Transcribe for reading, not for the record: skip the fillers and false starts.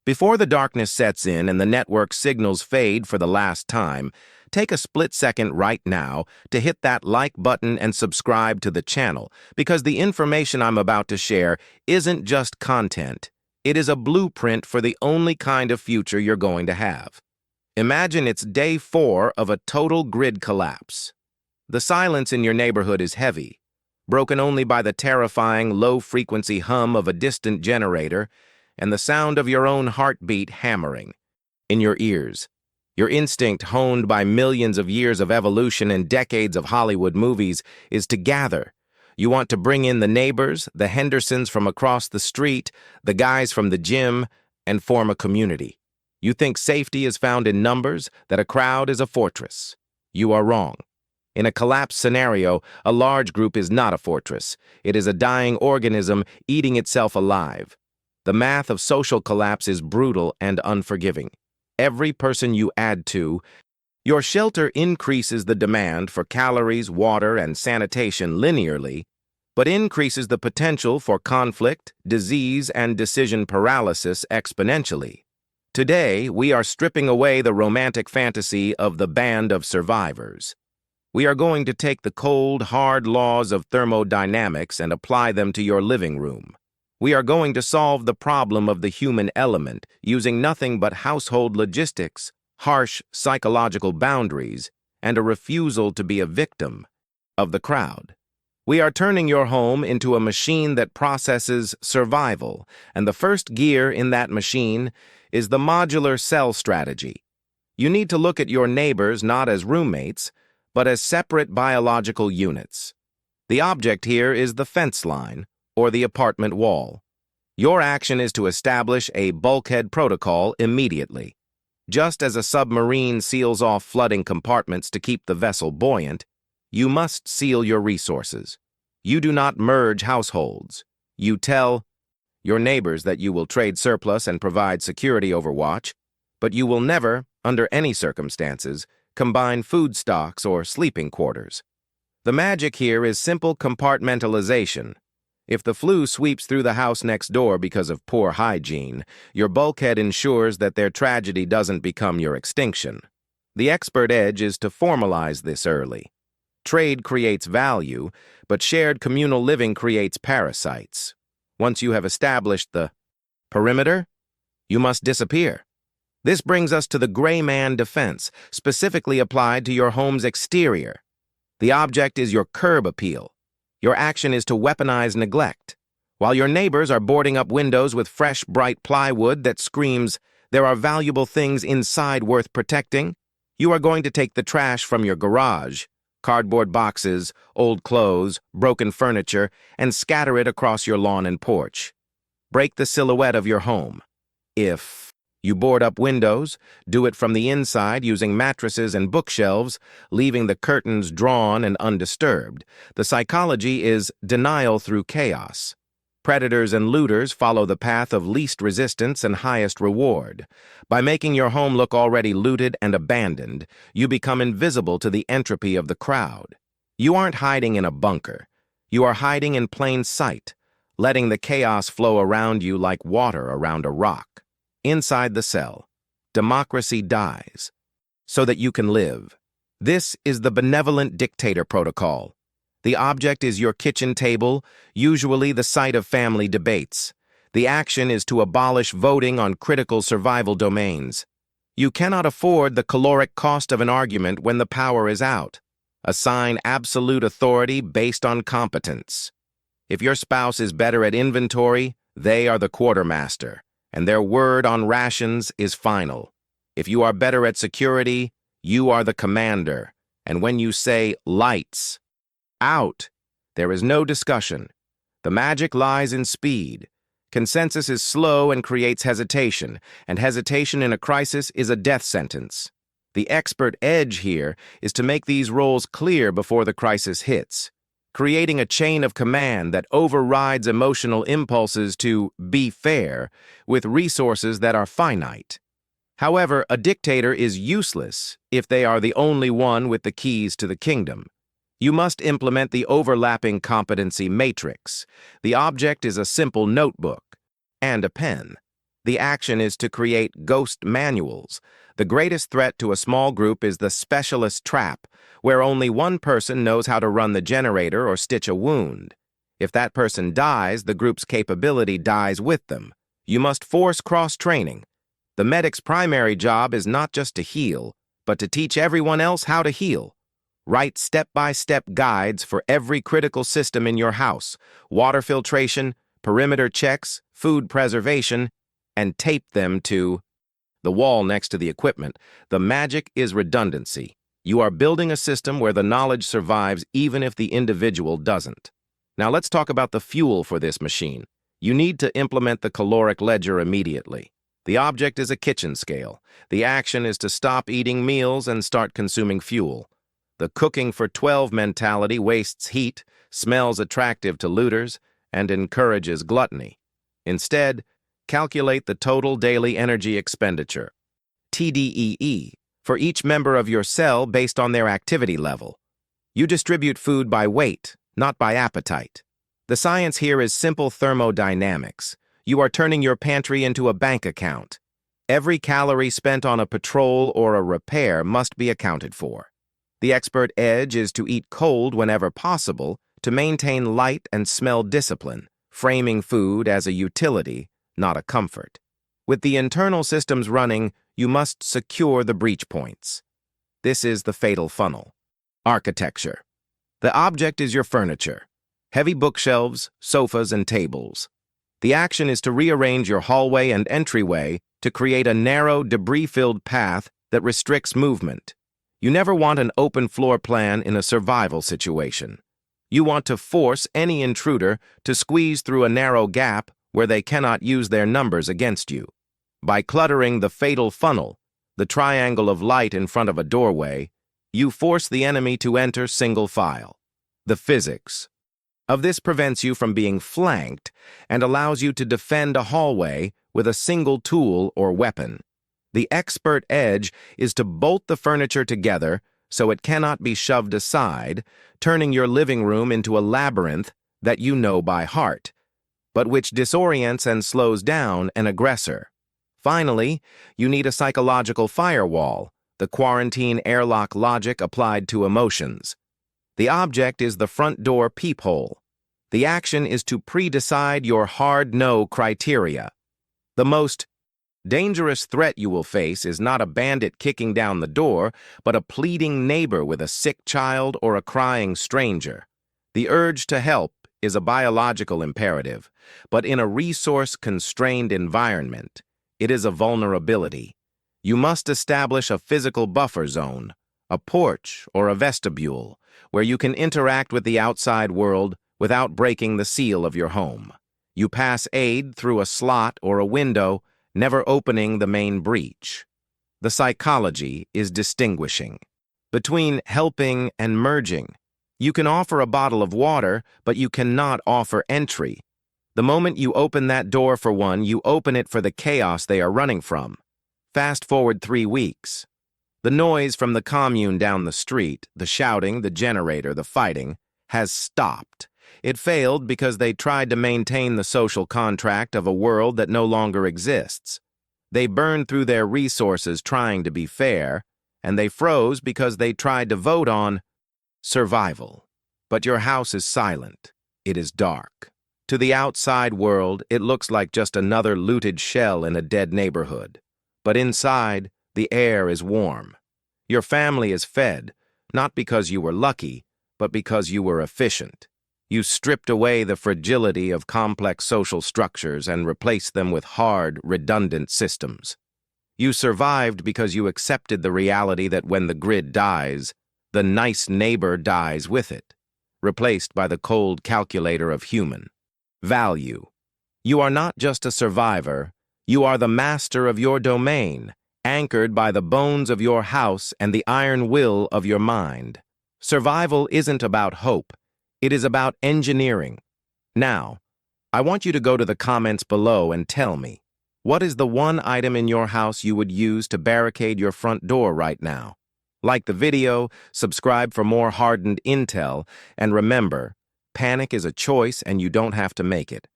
Before the darkness sets in and the network signals fade for the last time, take a split second right now to hit that like button and subscribe to the channel, because the information I'm about to share isn't just content. It is a blueprint for the only kind of future you're going to have. Imagine it's day 4 of a total grid collapse. The silence in your neighborhood is heavy, broken only by the terrifying low-frequency hum of a distant generator and the sound of your own heartbeat hammering in your ears. Your instinct, honed by millions of years of evolution and decades of Hollywood movies, is to gather. You want to bring in the neighbors, the Hendersons from across the street, the guys from the gym, and form a community. You think safety is found in numbers, that a crowd is a fortress. You are wrong. In a collapse scenario, a large group is not a fortress. It is a dying organism eating itself alive. The math of social collapse is brutal and unforgiving. Every person you add to your shelter increases the demand for calories, water, and sanitation linearly, but increases the potential for conflict, disease, and decision paralysis exponentially. Today, we are stripping away the romantic fantasy of the band of survivors. We are going to take the cold, hard laws of thermodynamics and apply them to your living room. We are going to solve the problem of the human element using nothing but household logistics, harsh psychological boundaries, and a refusal to be a victim of the crowd. We are turning your home into a machine that processes survival, and the first gear in that machine is the modular cell strategy. You need to look at your neighbors not as roommates, but as separate biological units. The object here is the fence line, or the apartment wall. Your action is to establish a bulkhead protocol immediately. Just as a submarine seals off flooding compartments to keep the vessel buoyant, you must seal your resources. You do not merge households. You tell your neighbors that you will trade surplus and provide security overwatch, but you will never, under any circumstances, combine food stocks or sleeping quarters. The magic here is simple compartmentalization. If the flu sweeps through the house next door because of poor hygiene, your bulkhead ensures that their tragedy doesn't become your extinction. The expert edge is to formalize this early. Trade creates value, but shared communal living creates parasites. Once you have established the perimeter, you must disappear. This brings us to the gray man defense, specifically applied to your home's exterior. The object is your curb appeal. Your action is to weaponize neglect. While your neighbors are boarding up windows with fresh, bright plywood that screams, "There are valuable things inside worth protecting," you are going to take the trash from your garage, cardboard boxes, old clothes, broken furniture, and scatter it across your lawn and porch. Break the silhouette of your home. If you board up windows, do it from the inside using mattresses and bookshelves, leaving the curtains drawn and undisturbed. The psychology is denial through chaos. Predators and looters follow the path of least resistance and highest reward. By making your home look already looted and abandoned, you become invisible to the entropy of the crowd. You aren't hiding in a bunker. You are hiding in plain sight, letting the chaos flow around you like water around a rock. Inside the cell, democracy dies, so that you can live. This is the benevolent dictator protocol. The object is your kitchen table, usually the site of family debates. The action is to abolish voting on critical survival domains. You cannot afford the caloric cost of an argument when the power is out. Assign absolute authority based on competence. If your spouse is better at inventory, they are the quartermaster, and their word on rations is final. If you are better at security, you are the commander, and when you say lights out, there is no discussion. The magic lies in speed. Consensus is slow and creates hesitation, and hesitation in a crisis is a death sentence. The expert edge here is to make these roles clear before the crisis hits, creating a chain of command that overrides emotional impulses to be fair with resources that are finite. However, a dictator is useless if they are the only one with the keys to the kingdom. You must implement the overlapping competency matrix. The object is a simple notebook and a pen. The action is to create ghost manuals. The greatest threat to a small group is the specialist trap, where only one person knows how to run the generator or stitch a wound. If that person dies, the group's capability dies with them. You must force cross-training. The medic's primary job is not just to heal, but to teach everyone else how to heal. Write step-by-step guides for every critical system in your house: water filtration, perimeter checks, food preservation, and tape them to the wall next to the equipment. The magic is redundancy. You are building a system where the knowledge survives even if the individual doesn't. Now let's talk about the fuel for this machine. You need to implement the caloric ledger immediately. The object is a kitchen scale. The action is to stop eating meals and start consuming fuel. The cooking for 12 mentality wastes heat, smells attractive to looters, and encourages gluttony. Instead, calculate the total daily energy expenditure, TDEE, for each member of your cell based on their activity level. You distribute food by weight, not by appetite. The science here is simple thermodynamics. You are turning your pantry into a bank account. Every calorie spent on a patrol or a repair must be accounted for. The expert edge is to eat cold whenever possible to maintain light and smell discipline, framing food as a utility, not a comfort. With the internal systems running, you must secure the breach points. This is the fatal funnel. Architecture. The object is your furniture: heavy bookshelves, sofas, and tables. The action is to rearrange your hallway and entryway to create a narrow, debris-filled path that restricts movement. You never want an open floor plan in a survival situation. You want to force any intruder to squeeze through a narrow gap where they cannot use their numbers against you. By cluttering the fatal funnel, the triangle of light in front of a doorway, you force the enemy to enter single file. The physics of this prevents you from being flanked and allows you to defend a hallway with a single tool or weapon. The expert edge is to bolt the furniture together so it cannot be shoved aside, turning your living room into a labyrinth that you know by heart, but which disorients and slows down an aggressor. Finally, you need a psychological firewall, the quarantine airlock logic applied to emotions. The object is the front door peephole. The action is to pre-decide your hard no criteria. The most dangerous threat you will face is not a bandit kicking down the door, but a pleading neighbor with a sick child or a crying stranger. The urge to help is a biological imperative, but in a resource-constrained environment, it is a vulnerability. You must establish a physical buffer zone, a porch or a vestibule, where you can interact with the outside world without breaking the seal of your home. You pass aid through a slot or a window, never opening the main breach. The psychology is distinguishing between helping and merging. You can offer a bottle of water, but you cannot offer entry. The moment you open that door for one, you open it for the chaos they are running from. Fast forward 3 weeks. The noise from the commune down the street, the shouting, the generator, the fighting, has stopped. It failed because they tried to maintain the social contract of a world that no longer exists. They burned through their resources trying to be fair, and they froze because they tried to vote on survival. But your house is silent. It is dark. To the outside world, it looks like just another looted shell in a dead neighborhood. But inside, the air is warm. Your family is fed, not because you were lucky, but because you were efficient. You stripped away the fragility of complex social structures and replaced them with hard, redundant systems. You survived because you accepted the reality that when the grid dies, the nice neighbor dies with it, replaced by the cold calculator of human value. You are not just a survivor, you are the master of your domain, anchored by the bones of your house and the iron will of your mind. Survival isn't about hope, it is about engineering. Now, I want you to go to the comments below and tell me, what is the one item in your house you would use to barricade your front door right now? Like the video, subscribe for more hardened intel, and remember, panic is a choice and you don't have to make it.